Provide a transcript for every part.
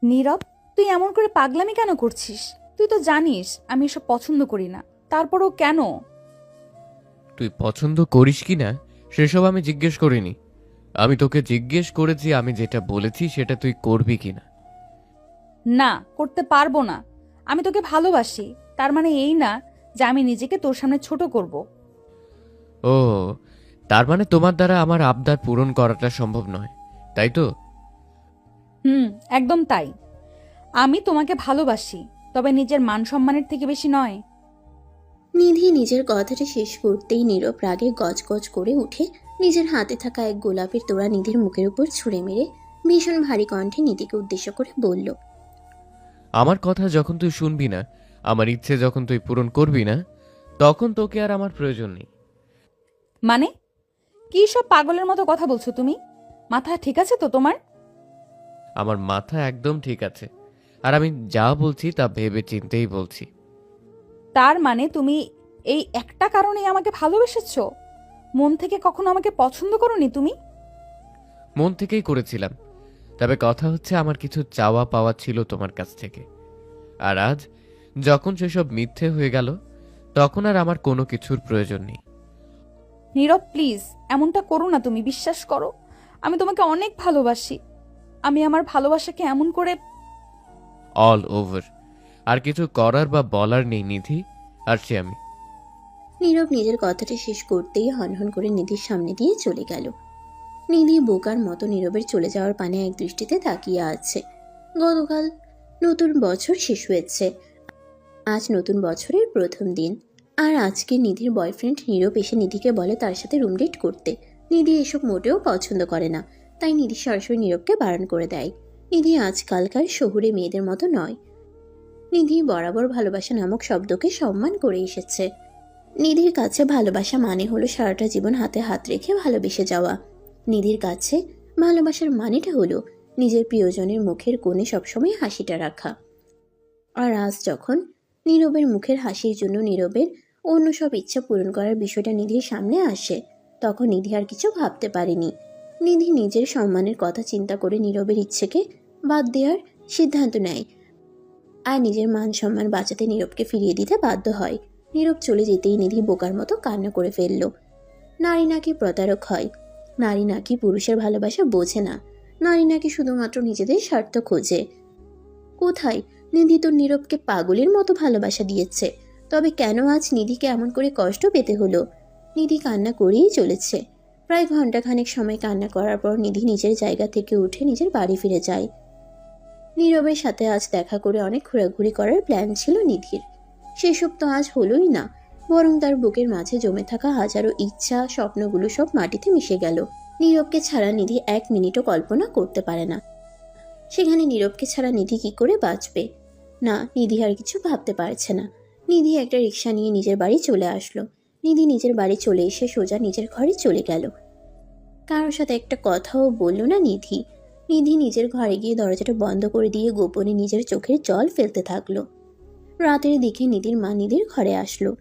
নীরব, তুই এমন করে পাগলামি কেন করছিস? তুই তো জানিস আমি এসব পছন্দ করি না, তারপরও কেন? তুই পছন্দ করিস কি না সেসব আমি জিজ্ঞেস করিনি। আমি তোকে জিজ্ঞেস করেছি আমি যেটা বলেছি সেটা তুই করবি কিনা। না, করতে পারবো না। আমি তোকে ভালোবাসি, তার মানে এই না যে আমি নিজেকে তোর সামনে ছোট করব। ও, তার মানে তোমার দ্বারা আমার আবদার পূরণ করাটা সম্ভব নয়, তাই তো? হুম, একদম তাই। আমি তোমাকে ভালোবাসি, তবে নিজের মান সম্মানের থেকে বেশি নয়। নিধি নিজের কথাটা শেষ করতেই নীরব রাগে গজগজ করে উঠে নিজের হাতে থাকা এক গোলাপের তোড়া নিধির মুখের উপর ছুঁড়ে মেরে ভীষণ ভারী কণ্ঠে নিধিকে উদ্দেশ্য করে বলল, আমার কথা যখন তুই শুনবি না, আমার ইচ্ছে যখন তুই পূরণ করবি না, তখন তোকে আর আমার প্রয়োজন নেই। মানে কি সব পাগলের মতো কথা বলছো তুমি? মাথা ঠিক আছে তো তোমার? আমার মাথা একদম ঠিক আছে, আর আমি যা বলছি তা ভেবে চিন্তেই বলছি। তার মানে তুমি এই একটা কারণেই আমাকে ভালোবেসেছো? মন থেকে কখনো আমাকে পছন্দ করোনি তুমি? মন থেকেই করেছিলাম, তবে কথা হচ্ছে আমার কিছু চাওয়া পাওয়া ছিল তোমার কাছ থেকে। আর আজ যখন সেসব মিথ্যে হয়ে গেল, তখন আর আমার কোনো কিছুর প্রয়োজন নেই। নীরব, প্লিজ এমনটা করো না, তুমি বিশ্বাস করো আমি তোমাকে অনেক ভালোবাসি। আমি আমার ভালোবাসাকে এমন করে... অল ওভার। আর কিছু করার বা বলার নেই নিধি, আর সে আমি। নীরব নিজের কথাটা শেষ করতেই হনহন করে নিধির সামনে দিয়ে চলে গেল। নিধি বোকার মতো নীরবের চলে যাওয়ার পানে এক দৃষ্টিতে তাকিয়ে আছে। গতকাল নতুন বছর শেষ হয়েছে, আজ নতুন বছরের প্রথম দিন। আর আজকে নিধির বয়ফ্রেন্ড নীরব এসে নিধিকে বলে তার সাথে রুম ডেট করতে। নিধি এসব মোটেও পছন্দ করে না, তাই নিধি সরাসরি নীরবকে বারণ করে দেয়। নিধি আজকালকার শহুরে মেয়েদের মতো নয়। নিধি বরাবর ভালোবাসা নামক শব্দকে সম্মান করে এসেছে। নিধির কাছে ভালোবাসা মানে হলো সারাটা জীবন হাতে হাত রেখে ভালোবেসে যাওয়া। নিধির কাছে ভালোবাসার মানেটা হলো নিজের প্রিয়জনের মুখের কোণে সবসময় হাসিটা রাখা। আর আজ যখন নীরবের মুখের হাসির জন্য নীরবের অন্য সব ইচ্ছা পূরণ করার বিষয়টা নিধির সামনে আসে, তখন নিধি আর কিছু ভাবতে পারেনি। নিধি নিজের সম্মানের কথা চিন্তা করে নীরবের ইচ্ছেকে বাদ দেওয়ার সিদ্ধান্ত নেয়, আর নিজের মান সম্মান বাঁচাতে নীরবকে ফিরিয়ে দিতে বাধ্য হয়। নীরব চলে যেতেই নিধি বোকার মতো কান্না করে ফেলল। নারী নাকি প্রতারক হয়, নারী নাকি পুরুষের ভালোবাসা বোঝে না, নারী নাকি শুধুমাত্র নিজেদের স্বার্থ খোঁজে। কোথায়? নিধি তো নীরবকে পাগলের মতো ভালোবাসা দিয়েছে, তবে কেন আজ নিধিকে এমন করে কষ্ট পেতে হলো? নিধি কান্না করেই চলেছে। প্রায় ঘন্টাখানেক সময় কান্না করার পর নিধি নিজের জায়গা থেকে উঠে নিজের বাড়ি ফিরে যায়। নীরবের সাথে আজ দেখা করে অনেক ঘোরাঘুরি করার প্ল্যান ছিল নিধির, সেসব তো আজ হলোই না, বরং তার বুকের মাঝে জমে থাকা হাজারো ইচ্ছা স্বপ্নগুলো সব মাটিতে মিশে গেল। নীরবকে ছাড়া নিধি এক মিনিটও কল্পনা করতে পারে না। সেখানে নীরবকে ছাড়া নিধি কি করে বাঁচবে? না, নিধি আর কিছু ভাবতে পারছে না। নিধি একটা রিক্সা নিয়ে নিজের বাড়ি চলে আসলো। নিধি নিজের বাড়ি চলে এসে সোজা নিজের ঘরে চলে গেল। কারোর সাথে একটা কথাও বলল না নিধি। নিধি নিজের ঘরে গিয়ে দরজাটা বন্ধ করে দিয়ে গোপনে নিজের চোখের জল ফেলতে থাকলো। রাতের দিকে নিধির মা নিধির ঘরে আসলো।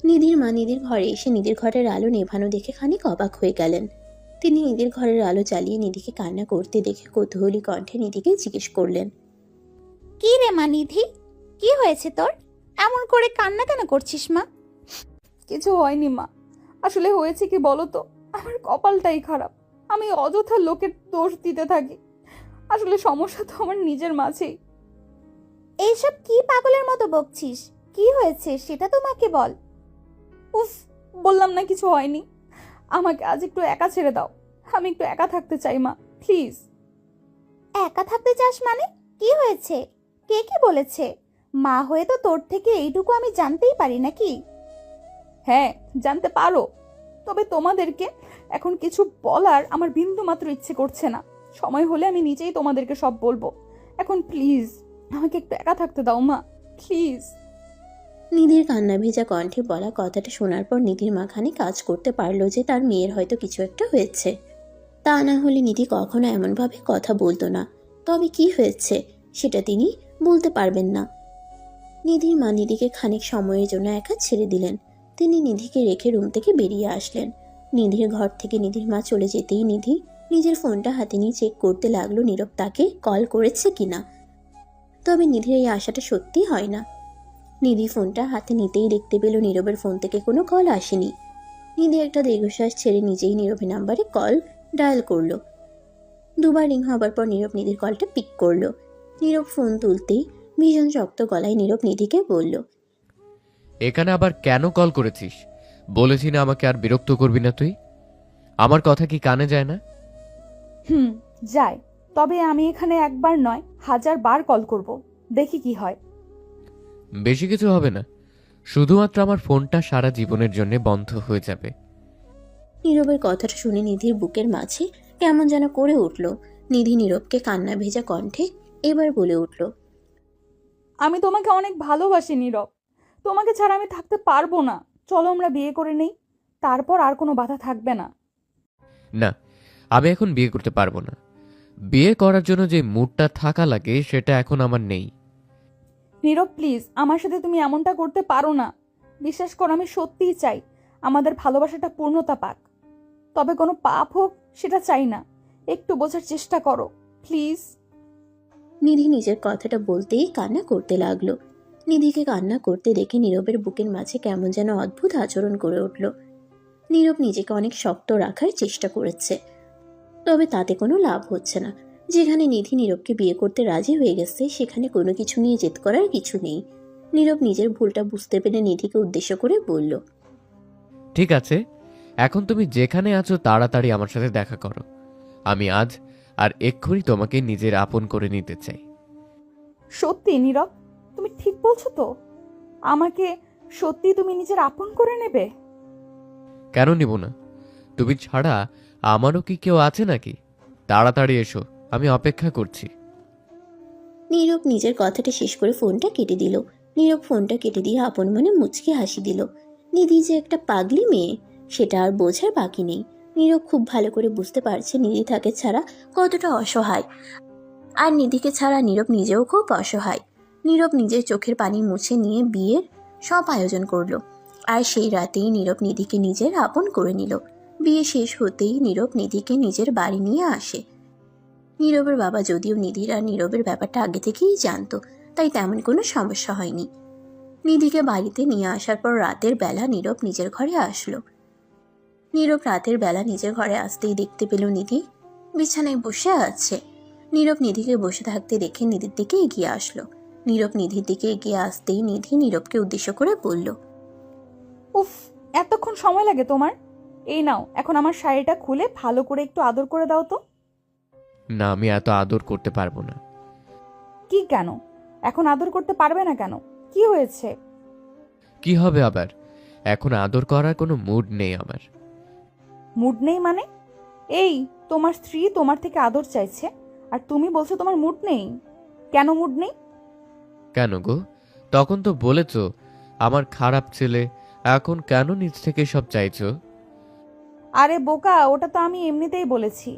নিধির মা নিধির ঘরে এসে নিধির ঘরের আলো নেভানো দেখে খানিক অবাক হয়ে গেলেন। তিনি নিধির ঘরের আলো জ্বালিয়ে নিধিকে কান্না করতে দেখে কৌতূহলী কণ্ঠে নিধিকে জিজ্ঞেস করলেন, কি রে মা নিধি, কি হয়েছে তোর? এমন করে কান্না কেন করছিস মা? কিছু হয়নি মা, আসলে হয়েছে কি বলো তো, আমার কপালটাই খারাপ। আমি অযথা লোকের দোষ দিতে থাকি। আসলে সমস্যা তো আমার নিজের মাঝেই। এইসব কি পাগলের মতো বকছিস? কি হয়েছে সেটা তো মাকে বল। উফ, বললাম না কিছু হয়নি। আমাকে আজ একটু একা ছেড়ে দাও, আমি একটু একা থাকতে চাই মা, প্লিজ। একা থাকতে চাস মানে? কি হয়েছে? কে কি বলেছে? মা হয়ে তো তোর থেকে এইটুকু আমি জানতেই পারি নাকি? হ্যাঁ, জানতে পারো, তবে তোমাদেরকে এখন কিছু বলার আমার বিন্দু মাত্র ইচ্ছে করছে না। সময় হলে আমি নিজেই তোমাদেরকে সব বলবো। এখন প্লিজ আমাকে একটু একা থাকতে দাও মা, প্লিজ। নিধির কান্না ভেজা কণ্ঠে বলা কথাটা শোনার পর নিধির মা খানিক কাজ করতে পারলো যে তার মেয়ের হয়তো কিছু একটা হয়েছে। তা না হলে নিধি কখনো এমনভাবে কথা বলতো না। তবে কি হয়েছে সেটা তিনি বলতে পারবেন না। নিধির মা নিধিকে খানিক সময়ের জন্য একা ছেড়ে দিলেন। তিনি নিধিকে রেখে রুম থেকে বেরিয়ে আসলেন। নিধির ঘর থেকে নিধির মা চলে যেতেই নিধি নিজের ফোনটা হাতে নিয়ে চেক করতে লাগলো নীরব তাকে কল করেছে কিনা। তবে নিধির এই আশাটা সত্যি হয় না। নিধি ফোনটা হাতে নিতেই দেখতে পেল নীরবের ফোন থেকে কোনো কল আসেনি। নিধি একটা দীর্ঘশ্বাস ছেড়ে নিজেই নীরবের নাম্বারে কল ডায়াল করলো। দুবার রিং হবার পর নীরব নিধির কলটা পিক করলো। নীরব ফোন তুলতেই ভীষণ শক্ত গলায় নীরব নিধিকে বলল, এখানে আবার কেন কল করেছিস? বলেছি না আমাকে আর বিরক্ত করবি না তুই? আমার কথা কি কানে যায় না? যায়। তবে আমি এখানে একবার নয় 1000 বার কল করব, দেখি কি হয়। বেশি কিছু হবে না, শুধুমাত্র আমার ফোনটা সারা জীবনের জন্য বন্ধ হয়ে যাবে। নীরবের কথাটা শুনে নিধির বুকের মাঝে কেমন যেন করে উঠল। নিধি নীরবকে কান্না ভেজা কণ্ঠে এবার বলে উঠল, আমি তোমাকে অনেক ভালোবাসি নীরব, তোমাকে ছাড়া আমি থাকতে পারবো না। চলো আমরা বিয়ে করে নেই, তারপর আর কোনো বাধা থাকবে না। না, আমি এখন বিয়ে করতে পারবো না। বিয়ে করার জন্য যে মুডটা থাকা লাগে সেটা এখন আমার নেই। নীরব প্লিজ, আমার সাথে তুমি এমনটা করতে পারো না। বিশ্বাস করো, আমি সত্যিই চাই আমাদের ভালোবাসাটা পূর্ণতা পাক, তবে কোনো পাপ হোক সেটা চাই না। একটু বোঝার চেষ্টা করো প্লিজ। নিধি নিজের কথাটা বলতেই কান্না করতে লাগলো। নিধিকে কান্না করতে দেখে নীরবের বুকের মাঝে কেমন যেন অদ্ভুত আচরণ করে উঠল। নীরব নিজেকে অনেক শক্ত রাখার চেষ্টা করেছে, তবে তাতে কোনো লাভ হচ্ছে না। যেখানে নিধি নীরবকে বিয়ে করতে রাজি হয়ে গেছে সেখানে কোনো কিছু নিয়ে জেদ করার কিছু নেই। নীরব নিজের ভুলটা বুঝতে পেরে নিধিকে উদ্দেশ্য করে বলল, ঠিক আছে, এখন তুমি যেখানে আছো তাড়াতাড়ি আমার সাথে দেখা করো। আমি আজ আর এক্ষুনি তোমাকে নিজের আপন করে নিতে চাই। সত্যি নীরব, তুমি ঠিক বলছো তো? আমাকে সত্যি তুমি নিজের আপন করে নেবে? কেন নিব না? তুমি ছাড়া আমারও কি কেউ আছে নাকি? তাড়াতাড়ি এসো, আমি অপেক্ষা করছি। নীরব নিজের কথাটা শেষ করে ফোনটা কেটে দিল। নীরব ফোনটা কেটে দিয়ে আপন মনে মুচকি হাসি দিল। নিধি যে একটা পাগলি মেয়ে সেটা আর বোঝার বাকি নেই। নীরব খুব ভালো করে বুঝতে পারছে নিধি তাকে ছাড়া কতটা অসহায়, আর নিধিকে ছাড়া নীরব নিজেও খুব অসহায়। নীরব নিজের চোখের পানি মুছে নিয়ে বিয়ের সব আয়োজন করলো, আর সেই রাতেই নীরব নিধিকে নিজের আপন করে নিল। বিয়ে শেষ হতেই নীরব নিধিকে নিজের বাড়ি নিয়ে আসে। নীরবের বাবা যদিও নিধির আর নীরবের ব্যাপারটা আগে থেকেই জানতো, তাই তেমন কোনো সমস্যা হয়নি। নিধিকে বাড়িতে নিয়ে আসার পর রাতের বেলা নীরব নিজের ঘরে আসলো। নীরব রাতের বেলা নিজের ঘরে আসতেই দেখতে পেল নিধি বিছানায় বসে আছে। নীরব নিধিকে বসে থাকতে দেখে নিধির দিকে এগিয়ে আসলো। নীরব নিধির দিকে এগিয়ে আসতেই নিধি নীরবকে উদ্দেশ্য করে বলল, উফ, এতক্ষণ সময় লাগে তোমার? এই নাও, এখন আমার শাড়িটা খুলে ভালো করে একটু আদর করে দাও তো। না, আমি এত আদর করতে পারবো না। কি কেন? এখন আদর করতে পারবে না কেন? কি হয়েছে? কি হবে আবার? এখন আদর করার কোনো মুড নেই আমার। মুড নেই মানে? এই, তোমার স্ত্রী তোমার থেকে আদর চাইছে আর তুমি বলছো তোমার মুড নেই? কেন মুড নেই? কেন গো? তখন তো বলেছো আমার খারাপ ছেলে, এখন কেন নিজ থেকে সব চাইছো? আরে বোকা, ওটা তো আমি এমনিতেই বলেছি।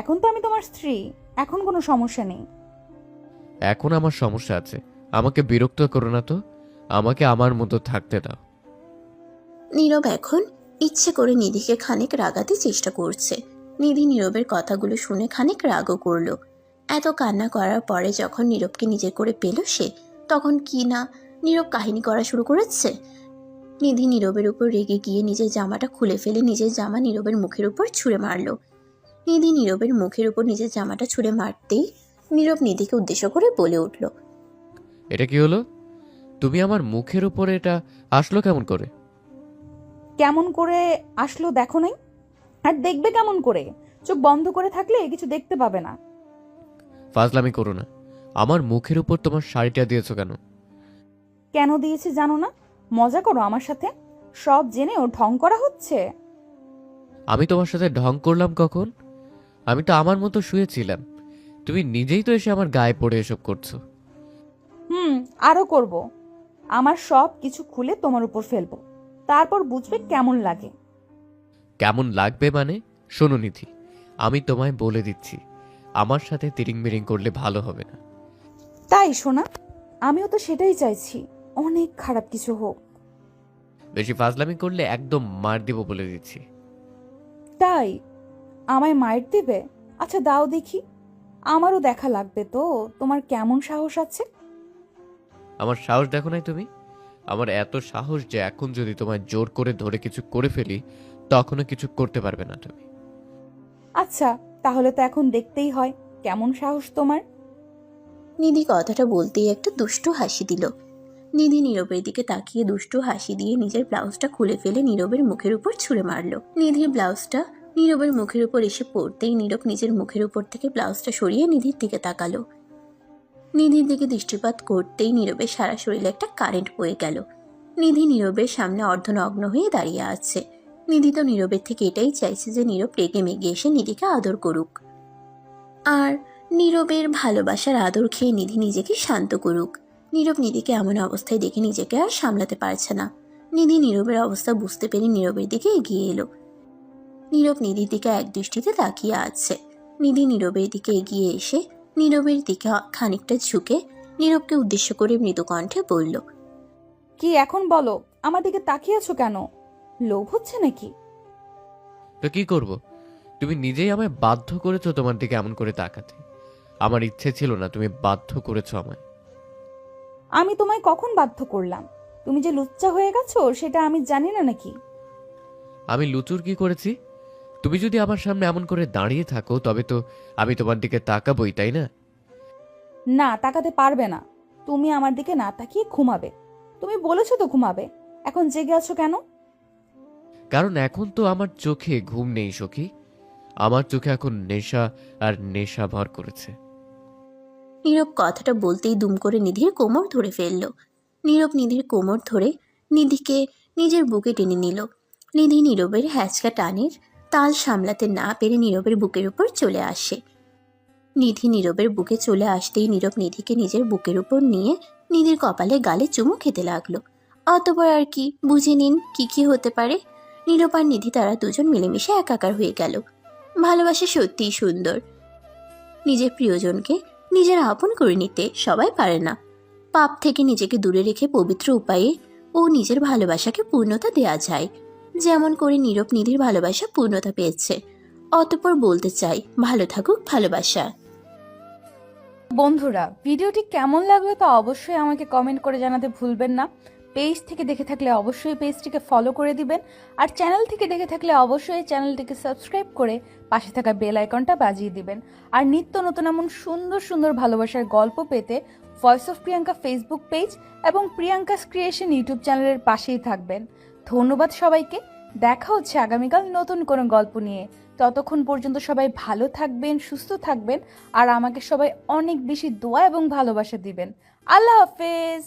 এখন তো আমি তোমার স্ত্রী, এখন কোনো সমস্যা নেই। এখন আমার সমস্যা আছে, আমাকে বিরক্ত করো না তো, আমাকে আমার মতো থাকতে দাও। নীরব এখন ইচ্ছে করে নিধিকে খানিক রাগাতে চেষ্টা করছে। নিধি নীরবের কথাগুলো শুনে খানিক রাগও করলো। এত কান্না করার পরে যখন নীরবকে নিজে করে পেল সে, তখন কি না নীরব কাহিনী করা শুরু করেছে। নিধি নীরবের উপর রেগে গিয়ে নিজের জামাটা খুলে ফেলে নিজের জামা নীরবের মুখের উপর ছুঁড়ে মারলো। নিধি নীরবের মুখের উপর নিজের জামাটা ছুঁড়ে মারতেই নীরব নিধিকে উদ্দেশ্য করে বলে উঠল, এটা কি হলো? তুমি আমার মুখের উপরে এটা আসলো কেমন করে? কেমন করে আসলো দেখো নাই? আর দেখবে কেমন করে? চোখ বন্ধ করে থাকলে কিছু দেখতে পাবে না। ফাজলামি করো না। আমার মুখের উপর তোমার শাড়িটা দিয়েছো কেন? কেন দিয়েছি জানো না? মজা করো আমার সাথে? সব জেনেও ঢং করা হচ্ছে। আমি তোমার সাথে ঢং করলাম কখন? আমি তো আমার মতো শুয়েছিলাম, তুমি নিজেই তো এসে আমার গায়ে পড়ে এসব করছো। আরো করব। আমার সব কিছু খুলে তোমার উপর ফেলবো, তারপর বুঝবে কেমন লাগে। কেমন লাগবে মানে? শোনো নিধি, আমি তোমায় বলে দিচ্ছি, আমার সাথে তিরিং মিরিং করলে ভালো হবে না। তাই শোনা, আমিও তো সেটাই চাইছি, অনেক খারাপ কিছু হোক। বেশি ফাজলামি করলে একদম মার দিব বলে দিচ্ছি। তাই আমায় মাইর দিবে? আচ্ছা দাও দেখি, আমারও দেখা লাগবে তো তোমার কেমন সাহস আছে। আমার সাহস দেখো নাই তুমি? আমার এত সাহস যে এখন যদি তোমায় জোর করে ধরে কিছু করে ফেলি, তখনও কিছু করতে পারবে না তুমি। আচ্ছা তাহলে তো এখন দেখতেই হয় কেমন সাহস তোমার। নিধি কথাটা বলতেই একটা দুষ্টু হাসি দিল। নিধি নীরবের দিকে তাকিয়ে দুষ্টু হাসি দিয়ে নিজের ব্লাউজটা খুলে ফেলে নীরবের মুখের উপর ছুঁড়ে মারল। নিধির ব্লাউজটা নীরবের মুখের উপর এসে পড়তেই নীরব নিজের মুখের উপর থেকে ব্লাউজটা সরিয়ে নিধির দিকে তাকালো। নিধির দিকে দৃষ্টিপাত করতেই নীরবের সারা শরীরে একটা কারেন্ট বয়ে গেল। নিধি নীরবের সামনে অর্ধনগ্ন হয়ে দাঁড়িয়ে আছে। নিধি তো নীরবের থেকে এটাই চাইছে যে নীরব রেগে মেগে এসে নিধিকে আদর করুক, আর নীরবের ভালোবাসার আদর খেয়ে নিধি নিজেকে শান্ত করুক। নীরব নিধিকে এমন অবস্থায় দেখে নিজেকে আর সামলাতে পারছে না। নিধি নীরবের অবস্থা বুঝতে পেরে নীরবের দিকে এগিয়ে এলো। নীরব নিধির দিকে এক দৃষ্টিতে তাকিয়ে আছে। নিধি নীরবের দিকে এগিয়ে এসে নীরবের দিকে খানিকটা ঝুঁকে নীরবকে উদ্দেশ্য করে মৃদু কণ্ঠে বলল, কি এখন বলো, আমার দিকে তাকিয়ে আছো কেন? লোভ হচ্ছে নাকি? তো কি করব? তুমি নিজেই আমায় বাধ্য করেছো তোমার দিকে এমন করে তাকাতে। আমার ইচ্ছে ছিল না, তুমি বাধ্য করেছো আমায়। আমি তোমায় কখন বাধ্য করলাম? তুমি যে লুচ্চা হয়ে গেছো সেটা আমি জানি না নাকি? আমি লুচুর কি করেছি? তুমি যদি আমার সামনে এমন করে দাঁড়িয়ে থাকো তবে তো আমি তোমার দিকে তাকাবই, তাই না? না, তাকাতে পারবে না। তুমি আমার দিকে না তাকিয়ে ঘুমাবে। তুমি বলেছো তো ঘুমাবে, এখন জেগে আছো কেন? কারণ এখন তো আমার চোখে ঘুম নেই সখী। আমার চোখে এখন নেশা, আর নেশা ভর করেছে। নীরব কথাটা বলতেই দুম করে নিধির কোমর ধরে ফেলল। নীরব নিধির কোমর ধরে নিধিকে নিজের বুকে টেনে নিল। নিধি নীরবের হ্যাচকা টানের তাল সামলাতে না পেরে নীরবের বুকের উপর চলে আসে। নিধি নীরবের বুকে চলে আসতেই নীরব নিধিকে নিজের বুকের উপর নিয়ে নিধির কপালে গালে চুমু খেতে লাগলো। অতপর আর কি, বুঝে নিন কি কি হতে পারে। নীরব আর নিধি তারা দুজন মিলেমিশে একাকার হয়ে গেল। ভালোবাসা সত্যিই সুন্দর। নিজের প্রিয়জনকে নিজের আপন করে নিতে সবাই পারে না। পাপ থেকে নিজেকে দূরে রেখে পবিত্র উপায়ে ও নিজের ভালোবাসাকে পূর্ণতা দেয়া যায়, যেমন করে নীরব নিধির ভালোবাসা পূর্ণতা পেয়েছে। অতঃপর বলতে চাই, ভালো থাকুক ভালোবাসা। বন্ধুরা, ভিডিওটি কেমন লাগলো তা অবশ্যই আমাকে কমেন্ট করে জানাতে ভুলবেন না। পেজ থেকে দেখে থাকলে অবশ্যই পেজটিকে ফলো করে দিবেন, আর চ্যানেল থেকে দেখে থাকলে অবশ্যই চ্যানেলটিকে সাবস্ক্রাইব করে পাশে থাকা বেল আইকনটা বাজিয়ে দিবেন। আর নিত্য নতুন এমন সুন্দর সুন্দর ভালোবাসার গল্প পেতে voice of Priyanka Facebook page এবং প্রিয়াঙ্কাস ক্রিয়েশন ইউটিউব চ্যানেলের পাশেই থাকবেন। ধন্যবাদ সবাইকে। দেখা হচ্ছে আগামীকাল নতুন কোনো গল্প নিয়ে। ততক্ষণ পর্যন্ত সবাই ভালো থাকবেন, সুস্থ থাকবেন, আর আমাকে সবাই অনেক বেশি দোয়া এবং ভালোবাসা দিবেন। আল্লাহ হাফেজ।